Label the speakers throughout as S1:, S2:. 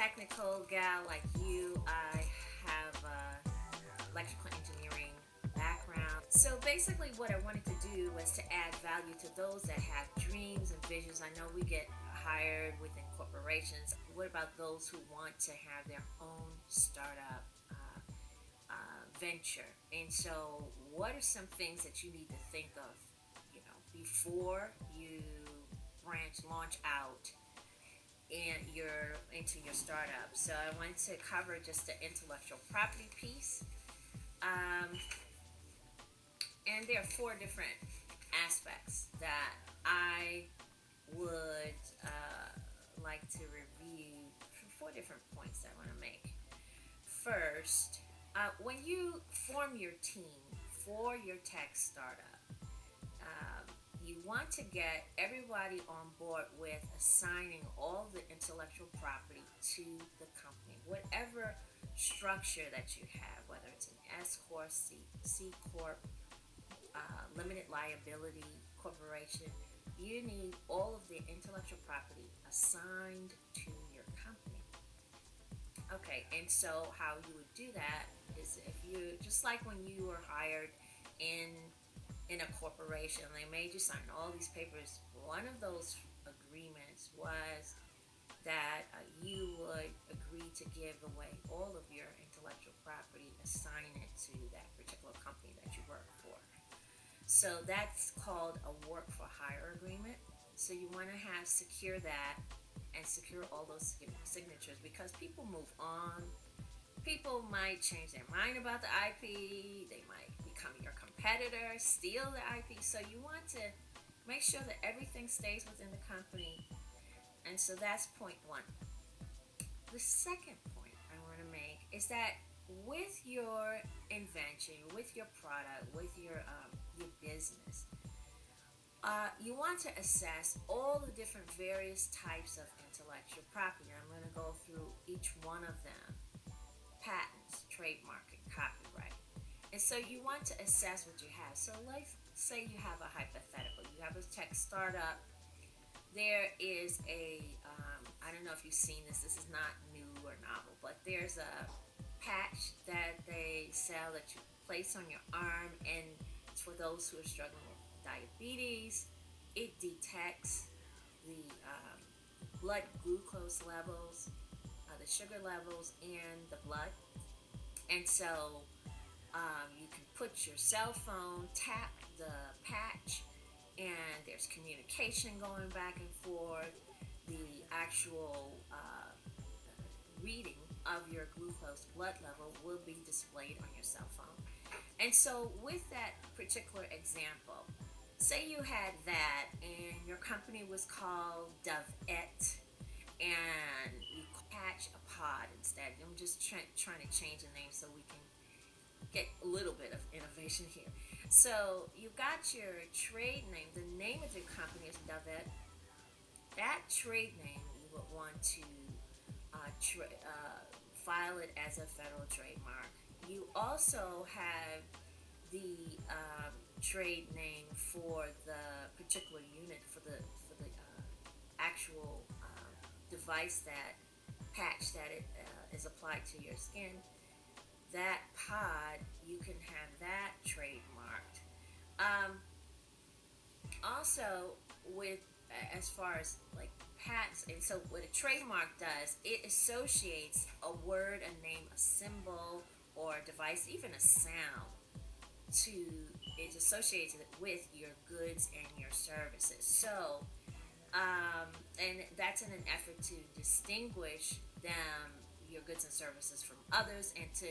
S1: technical gal like you. I have electrical engineering background. So basically, what I wanted to do was to add value to those that have dreams and visions. I know we get hired within corporations. What about those who want to have their own startup venture? And so, what are some things that you need to think of, before you launch out into your startup? So I wanted to cover just the intellectual property piece. Um, and there are four different aspects that I would like to review. Four different points that I want to make. First, when you form your team for your tech startup, you want to get everybody on board with assigning all the intellectual property to the company, whatever structure that you have, whether it's an S corp, C corp, limited liability corporation. You need all of the intellectual property assigned to your company. Okay, and so how you would do that is, if you, just like when you were hired in a corporation, they made you sign all these papers. One of those agreements was that you would agree to give away all of your intellectual property, assign it to that particular company that you work for. So that's called a work for hire agreement. So you want to secure that and secure all those signatures, because people move on. People might change their mind about the IP. They might become your competitor, steal the IP. So you want to make sure that everything stays within the company. And so that's point one. The second point I want to make is that with your invention, with your product, with your business, you want to assess all the different various types of intellectual property. I'm going to go through each one of them: patents, trademark, and copyright. And so you want to assess what you have. So let's say you have a hypothetical. You have a tech startup. There is I don't know if you've seen this. This is not new or novel, but there's a patch that they sell that you place on your arm, and it's for those who are struggling with diabetes. It detects the blood glucose levels, the sugar levels in the blood. And so you can put your cell phone, tap the patch, and there's communication going back and forth. The actual reading of your glucose blood level will be displayed on your cell phone. And so with that particular example, say you had that and your company was called Dovette, and you patch a pod instead. I'm just trying to change the name so we can get a little bit of innovation here. So you got your trade name. The name of your company is Dovette. That trade name, you would want to file it as a federal trademark. You also have the trade name for the particular unit, for the actual device, that patch that it is applied to your skin. That pod, you can have that trademarked. Also, with as far as like patents, and so what a trademark does, it associates a word, a name, a symbol, or a device, even a sound, it associates it with your goods and your services. So and that's in an effort to distinguish them, your goods and services, from others, and to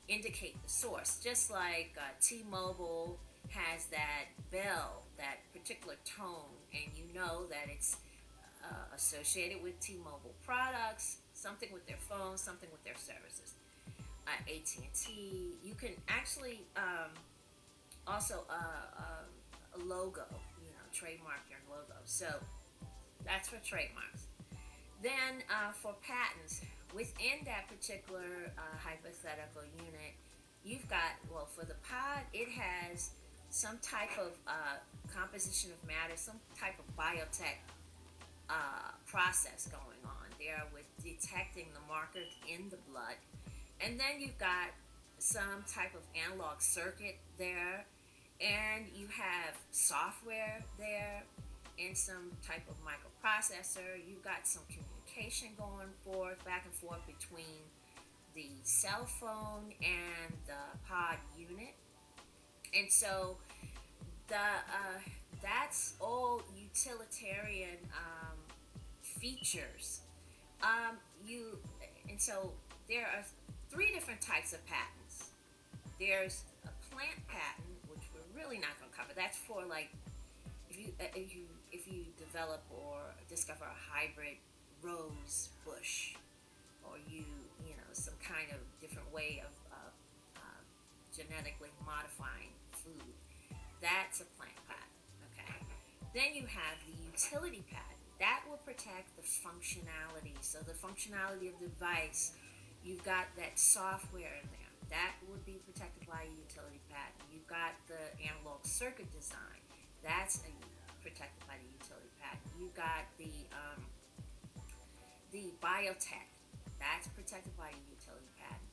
S1: indicate the source. Just like T-Mobile has that bell, that particular tone, and you know that it's associated with T-Mobile products, something with their phones, something with their services. AT&T, you can actually also a logo, trademark your logo. So that's for trademarks. Then for patents, within that particular hypothetical unit, you've got, well, for the pod, it has some type of composition of matter, some type of biotech process going on. there with detecting the markers in the blood. And then you've got some type of analog circuit there, and you have software there, and some type of microprocessor. You've got some communication going forth, back and forth between the cell phone and the pod unit. And so that's all utilitarian features. You and so there are three different types of patents. There's a plant patent, which we're really not going to cover. That's for like if you develop or discover a hybrid rose bush, or you know some kind of different way of genetically modifying food. That's a plant patent. Okay. Then you have the utility patent. That will protect the functionality. So the functionality of the device, you've got that software in there. That would be protected by a utility patent. You've got the analog circuit design. That's protected by the utility patent. You've got the biotech. That's protected by a utility patent.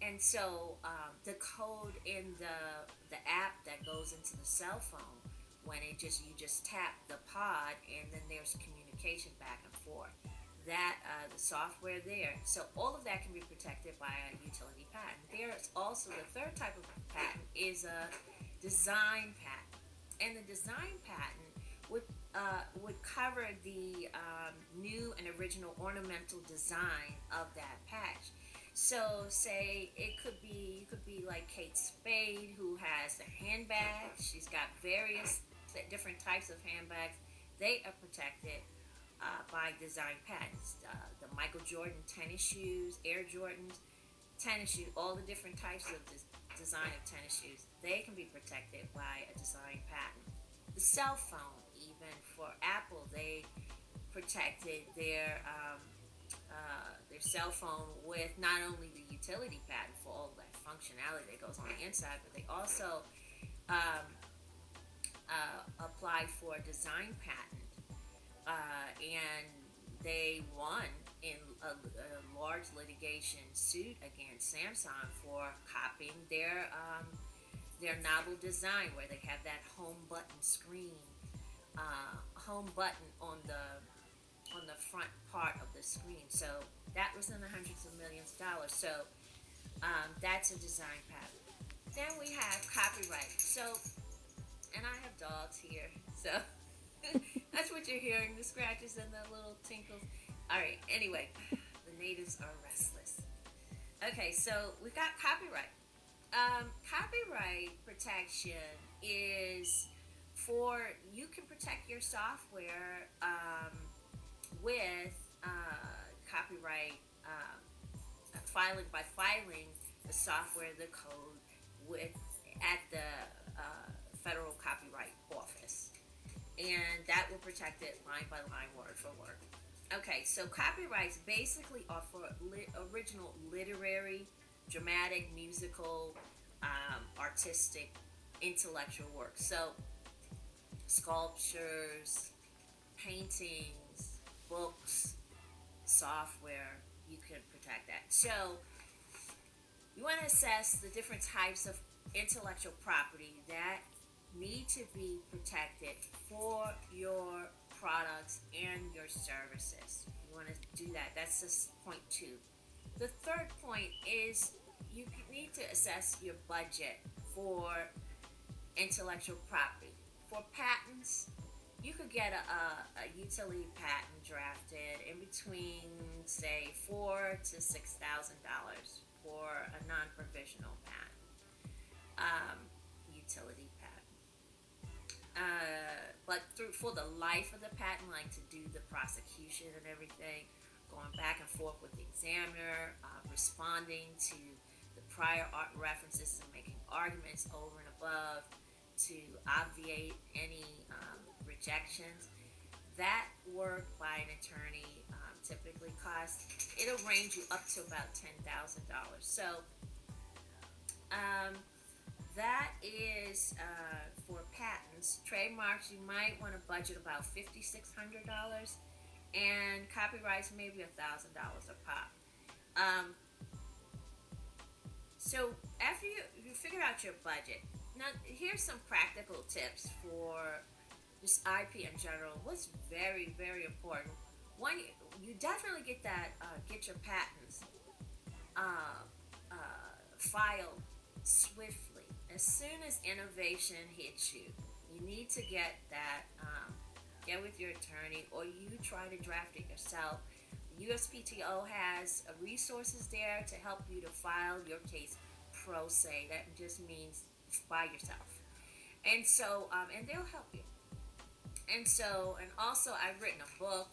S1: And so the code in the app that goes into the cell phone, when you just tap the pod, and then there's communication back and forth. That the software there, so all of that can be protected by a utility patent. There's also the third type of patent is a design patent, and the design patent would cover the new and original ornamental design of that patch. So say you could be like Kate Spade, who has the handbag. She's got various different types of handbags. They are protected by design patents. The Michael Jordan tennis shoes, Air Jordans, tennis shoes, all the different types of design of tennis shoes, they can be protected by a design patent. The cell phone, even for Apple, they protected their cell phone with not only the utility patent for all that functionality that goes on the inside, but they also applied for a design patent, and they won in a large litigation suit against Samsung for copying their novel design, where they have that home button screen, home button on the front part of the screen. So that was in the hundreds of millions of dollars. So that's a design patent. Then we have copyright. So, and I have dogs here, so that's what you're hearing, the scratches and the little tinkles. All right, anyway, the natives are restless. Okay, so we've got copyright. Copyright protection is for, you can protect your software with copyright filing, by filing the software, the code at the Federal Copyright Office, and that will protect it line by line, word for word. Okay, so copyrights basically are for original literary, dramatic, musical, artistic, intellectual works. So sculptures, paintings, books, software, you can protect that. So you want to assess the different types of intellectual property that need to be protected for your products and your services. You want to do that. That's just point 2. The third point is you need to assess your budget for intellectual property. For patents, you could get a utility patent drafted in between, say, $4,000 to $6,000 for a non-provisional patent, utility patent. But for the life of the patent, like to do the prosecution and everything, going back and forth with the examiner, responding to the prior art references and making arguments over and above to obviate any rejections. That work by an attorney typically costs, it'll range you up to about $10,000. So that is for patents. Trademarks, you might want to budget about $5,600. and copyrights maybe $1,000 a pop. Um, so after you figure out your budget, now here's some practical tips for just IP in general. What's very very important? One, you definitely get your patents uh, filed swiftly. As soon as innovation hits you, you need to get that. Get with your attorney, or you try to draft it yourself. USPTO has resources there to help you to file your case pro se. That just means by yourself. And so, and they'll help you. And so, and also, I've written a book.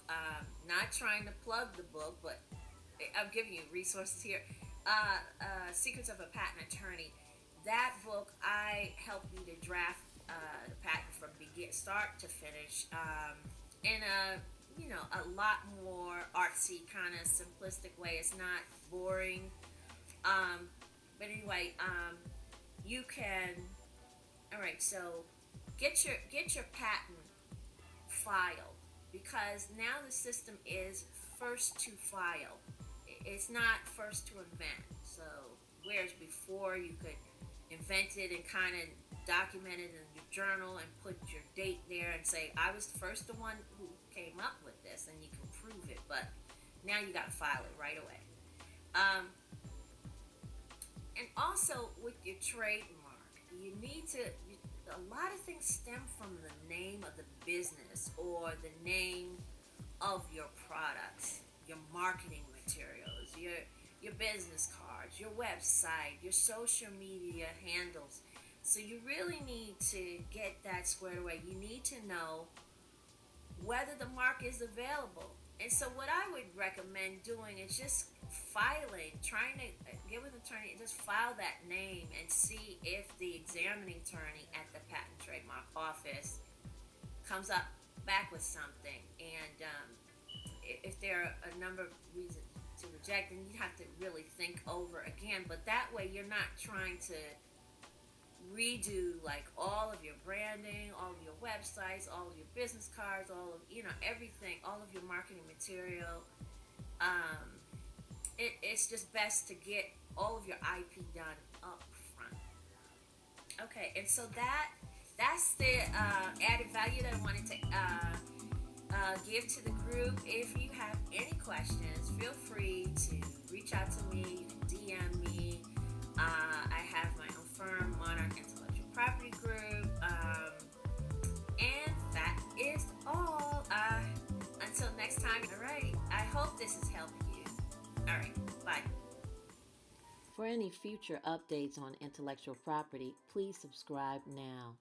S1: Not trying to plug the book, but I'm giving you resources here. Secrets of a Patent Attorney. That book, I help you to draft the patent from start to finish, in a a lot more artsy kind of simplistic way. It's not boring. Um, but anyway, you can. All right, so get your patent filed, because now the system is first to file. It's not first to invent. So whereas before you could invent it and kind of document it in your journal and put your date there and say I was first the one who came up with this, and you can prove it. But now you got to file it right away. Um, and also with your trademark, you need to. A lot of things stem from the name of the business or the name of your products, your marketing materials, your business cards, your website, your social media handles. So you really need to get that squared away. You need to know whether the mark is available. And so what I would recommend doing is just filing, trying to get with an attorney and just file that name and see if the examining attorney at the Patent Trademark Office comes up back with something. And if there are a number of reasons to reject, then you have to really think over again. But that way you're not trying to redo like all of your branding, all of your websites, all of your business cards, all of everything, all of your marketing material. It's just best to get all of your IP done up front. Okay, and so that's the added value that I wanted to give to the group. If you have any questions, feel free to reach out to me. You can DM me. I have my own firm, Monarch Intellectual Property Group. And that is all. Until next time. All right. I hope this has helped you. All right. Bye.
S2: For any future updates on intellectual property, please subscribe now.